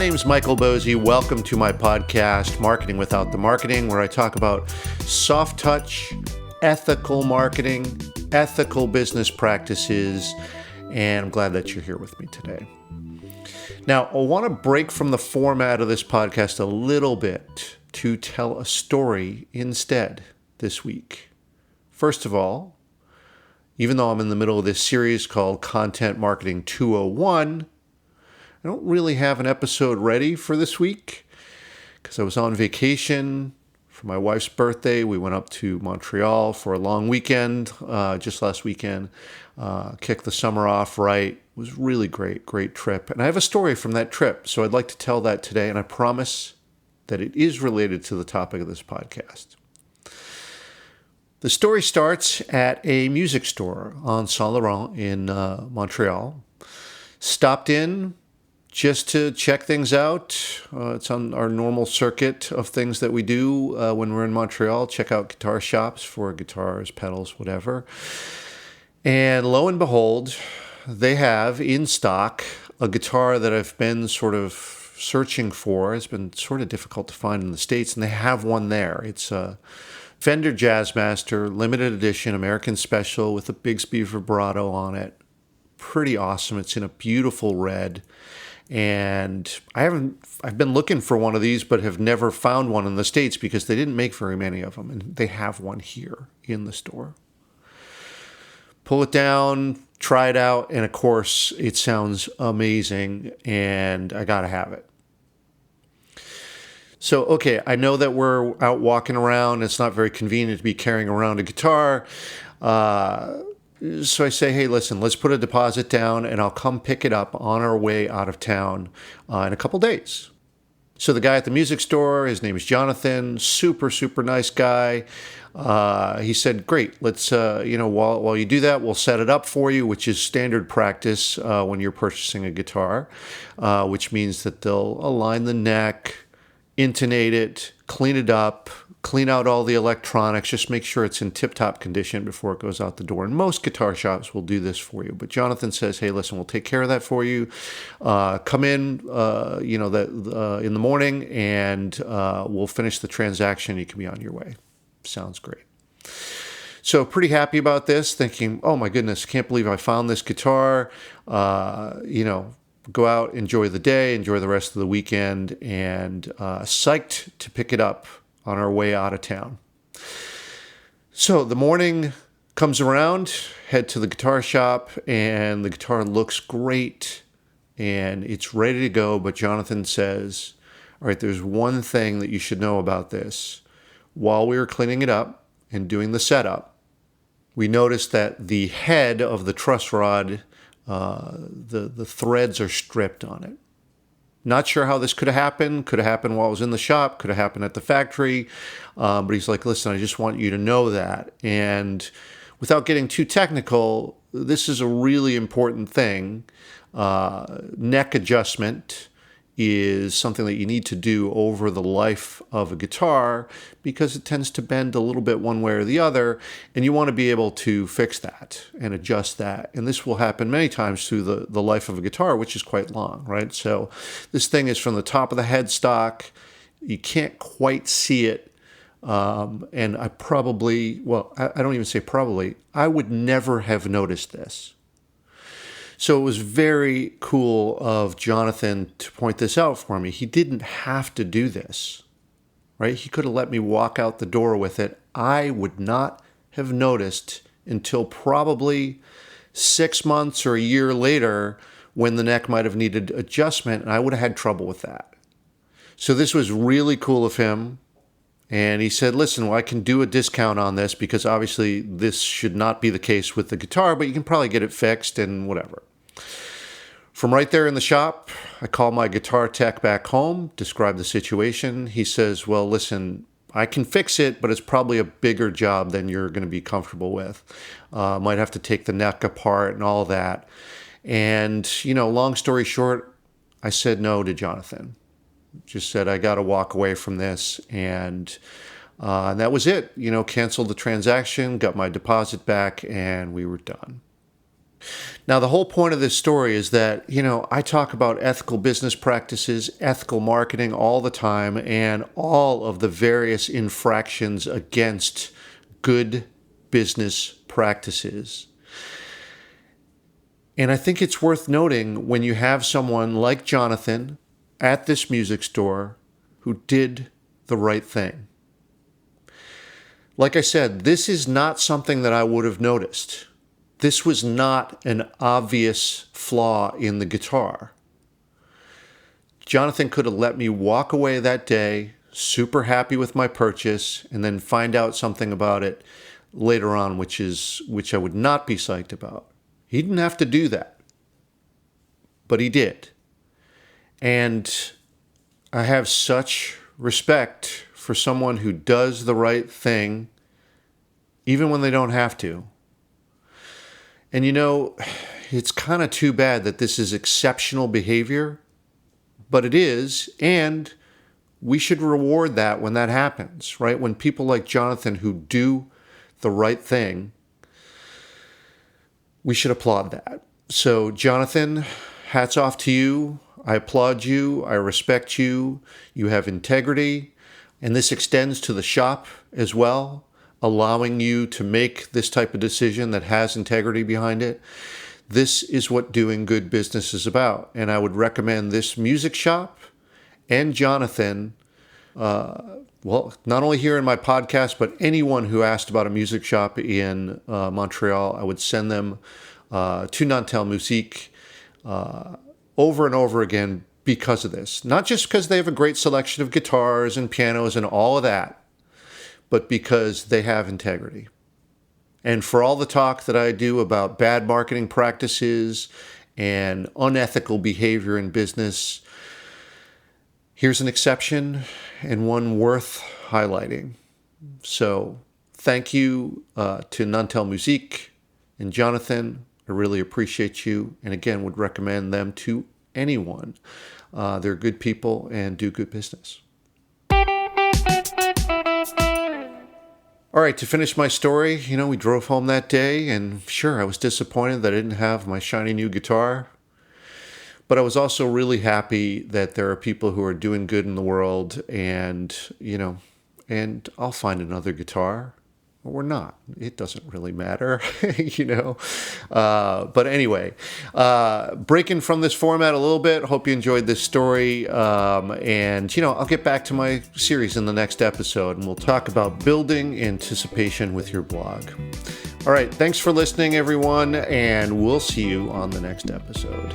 name's Michael Bosey. Welcome to my podcast, Marketing Without the Marketing, where I talk about soft touch, ethical marketing, ethical business practices, and I'm glad that you're here with me today. Now, I want to break from the format of this podcast a little bit to tell a story instead this week. First of all, even though I'm in the middle of this series called Content Marketing 201, I don't really have an episode ready for this week because I was on vacation for my wife's birthday. We went up to Montreal for a long weekend just last weekend. Kicked the summer off right. It was really great trip. And I have a story from that trip, so I'd like to tell that today, and I promise that it is related to the topic of this podcast. The story starts at a music store on Saint Laurent in Montreal. Stopped in just to check things out. It's on our normal circuit of things that we do when we're in Montreal. Check out guitar shops for guitars, pedals, whatever. And lo and behold, they have in stock a guitar that I've been sort of searching for. It's been sort of difficult to find in the States, and they have one there. It's a Fender Jazzmaster, limited edition, American Special with a Bigsby vibrato on it. Pretty awesome. It's in a beautiful red. And I've been looking for one of these, but have never found one in the States because they didn't make very many of them. And they have one here in the store. Pull it down, try it out. And of course, it sounds amazing. And I got to have it. So, okay, I know that we're out walking around. It's not very convenient to be carrying around a guitar. So I say, hey, listen, let's put a deposit down and I'll come pick it up on our way out of town in a couple days. So the guy at the music store, his name is Jonathan, super nice guy. He said, great, let's, while you do that, we'll set it up for you, which is standard practice when you're purchasing a guitar, which means that they'll align the neck, intonate it, clean it up, clean out all the electronics, just make sure it's in tip-top condition before it goes out the door. And most guitar shops will do this for you. But Jonathan says, hey, listen, we'll take care of that for you. Come in, in the morning, and we'll finish the transaction. You can be on your way. Sounds great. So pretty happy about this, thinking, oh my goodness, can't believe I found this guitar. Go out, enjoy the day, enjoy the rest of the weekend, and psyched to pick it up on our way out of town. So the morning comes around, head to the guitar shop, and the guitar looks great, and it's ready to go, but Jonathan says, all right, there's one thing that you should know about this. While we were cleaning it up and doing the setup, we noticed that the head of the truss rod, the threads are stripped on it. Not sure how this could have happened. Could have happened while I was in the shop. Could have happened at the factory. But he's like, listen, I just want you to know that. And without getting too technical, this is a really important thing. Neck adjustment is something that you need to do over the life of a guitar because it tends to bend a little bit one way or the other, and you want to be able to fix that and adjust that. And this will happen many times through the life of a guitar, which is quite long, right? So this thing is from the top of the headstock. You can't quite see it. And I don't even say probably, I would never have noticed this. So it was very cool of Jonathan to point this out for me. He didn't have to do this, right? He could have let me walk out the door with it. I would not have noticed until probably 6 months or a year later when the neck might have needed adjustment, and I would have had trouble with that. So this was really cool of him. And he said, listen, well, I can do a discount on this because obviously this should not be the case with the guitar, but you can probably get it fixed and whatever. From right there in the shop, I call my guitar tech back home, describe the situation. He says, well, listen, I can fix it, but it's probably a bigger job than you're going to be comfortable with. Might have to take the neck apart and all that. And, long story short, I said no to Jonathan. Just said, I got to walk away from this. And that was it. Canceled the transaction, got my deposit back, and we were done. Now, the whole point of this story is that, I talk about ethical business practices, ethical marketing all the time, and all of the various infractions against good business practices. And I think it's worth noting when you have someone like Jonathan at this music store who did the right thing. Like I said, this is not something that I would have noticed. This was not an obvious flaw in the guitar. Jonathan could have let me walk away that day, super happy with my purchase, and then find out something about it later on, which I would not be psyched about. He didn't have to do that, but he did. And I have such respect for someone who does the right thing, even when they don't have to. And it's kind of too bad that this is exceptional behavior, but it is, and we should reward that when that happens, right? When people like Jonathan who do the right thing, we should applaud that. So, Jonathan, hats off to you. I applaud you. I respect you. You have integrity. And this extends to the shop as well, allowing you to make this type of decision that has integrity behind it. This is what doing good business is about. And I would recommend this music shop and Jonathan, not only here in my podcast, but anyone who asked about a music shop in Montreal, I would send them to Nantel Musique over and over again because of this. Not just because they have a great selection of guitars and pianos and all of that, but because they have integrity. And for all the talk that I do about bad marketing practices and unethical behavior in business, here's an exception and one worth highlighting. So thank you to Nantel Musique and Jonathan. I really appreciate you, and again would recommend them to anyone. They're good people and do good business. All right, to finish my story, we drove home that day, and sure, I was disappointed that I didn't have my shiny new guitar. But I was also really happy that there are people who are doing good in the world, and, and I'll find another guitar. Or not. It doesn't really matter, But anyway, breaking from this format a little bit. Hope you enjoyed this story. And I'll get back to my series in the next episode, and we'll talk about building anticipation with your blog. All right. Thanks for listening, everyone. And we'll see you on the next episode.